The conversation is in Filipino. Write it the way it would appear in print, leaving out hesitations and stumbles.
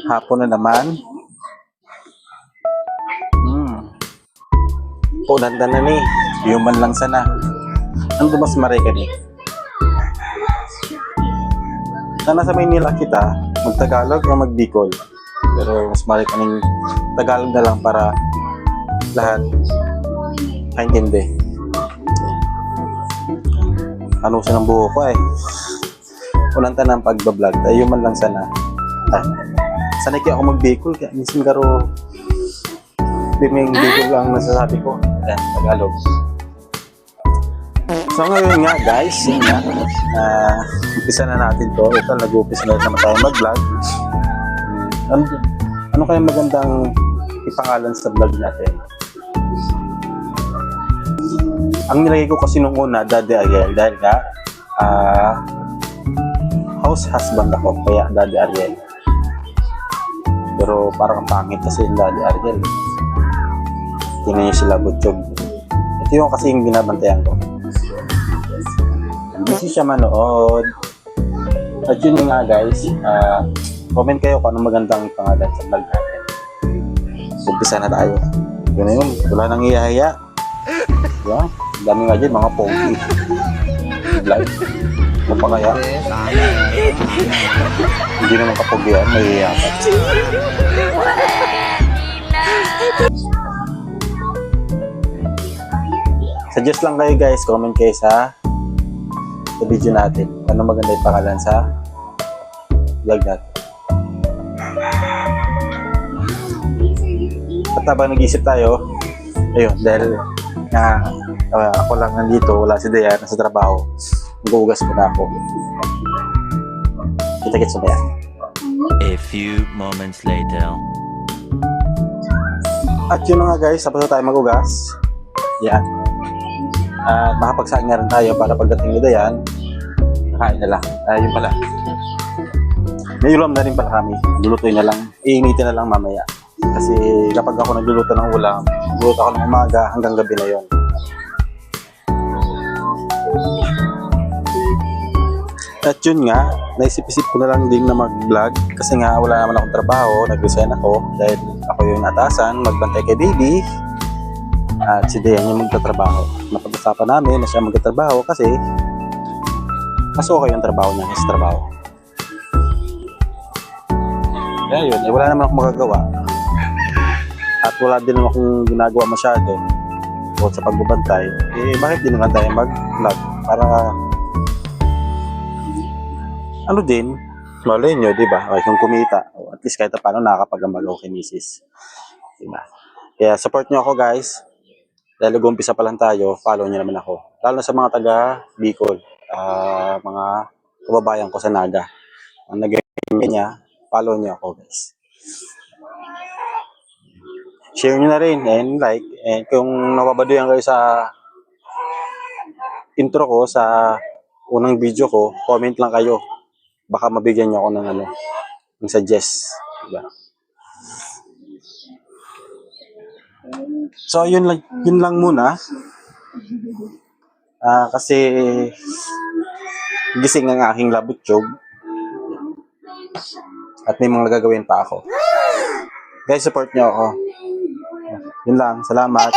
Hapon na naman. Pulanda na ni. Human lang sana. Ano mas maray ka ni? Sana sa Maynila kita, mag-Tagalog o mag-Bicol. Pero mas maray ka ng Tagalog na lang para lahat kaintindi. Ano sa ng buho ko eh. Unang tanang pagbablog. Tayo man lang sana. Sanay kaya ako mag-Bicol. Kaya minsan karo Bicol lang nasasabi ko. Yan, Tagalog. So ngayon nga guys, yun nga. Umpisa na natin to. Ito, nag-umpisa na naman tayo mag-vlog. Ano kaya magandang ipangalan sa vlog natin? Ang nilagay ko kasi nung una, Daddy Ariel, dahil nga house husband ako, kaya Daddy Ariel. Pero parang pangit kasi yung Daddy Ariel. Tingnan nyo sila butchog. Ito yung kasi yung binabantayan ko. Busy siya manood. At yun nga guys, comment kayo kung anong magandang pangalan sa vlog natin. Umpisa na tayo. Yun na yun, wala nang iyahiya. Diba? Dami nga dyan, mga pogi. Vlog. Ano pa kaya? Hindi naman kapogian, may iyakat. Suggest lang kayo guys, comment kayo sa video natin. Ano maganda yung pangalan sa vlog natin. At habang nag-isip tayo, ayun, dahil na ako lang nandito, wala si Dayan, nasa trabaho, mag-uugas muna ako. Kita-kits na yan. A few moments later. At yun na nga guys, tapos na tayo mag-ugas. Yan. At makapagsaing na rin tayo para pagdating ni Dayan, nakain na lang. Yun pala. May ulam na rin pala kami. Lulutuin na lang. Iinitin na lang mamaya. Kasi kapag ako nagluluto ng ulam, nagluluto ako ng umaga hanggang gabi na yon. At yun nga, naisip-isip ko na lang din na mag-vlog kasi nga wala naman akong trabaho, nag-resign ako dahil ako yung atasan, magbantay kay baby. At si Dayan yung magtatrabaho. Napag-usapan namin na siya magtatrabaho kasi mas okay yung trabaho niya sa trabaho. Kaya yun, wala naman akong magagawa. At wala din naman akong ginagawa masyado o sa pagbabantay. Bakit din naman tayo mag-vlog? Para ano din, malay nyo, di ba? Okay, kung kumita, at least kahit paano nakakapag-ambag ako kay misis. Diba? Kaya support nyo ako guys. Dahil nag-umpisa pa lang tayo, follow nyo naman ako. Lalo na sa mga taga Bicol, mga kababayan ko sa Naga. Ang nag-ganyan niya, follow nyo ako guys. Share nyo na rin and like. And kung nababaduyan kayo sa intro ko, sa unang video ko, comment lang kayo. Baka mabigyan nyo ako ng ng suggest. Diba? So, yun lang muna. Kasi gising ang aking labutsyog. At may mga gagawin pa ako. Guys, support nyo ako. Yun lang. Salamat.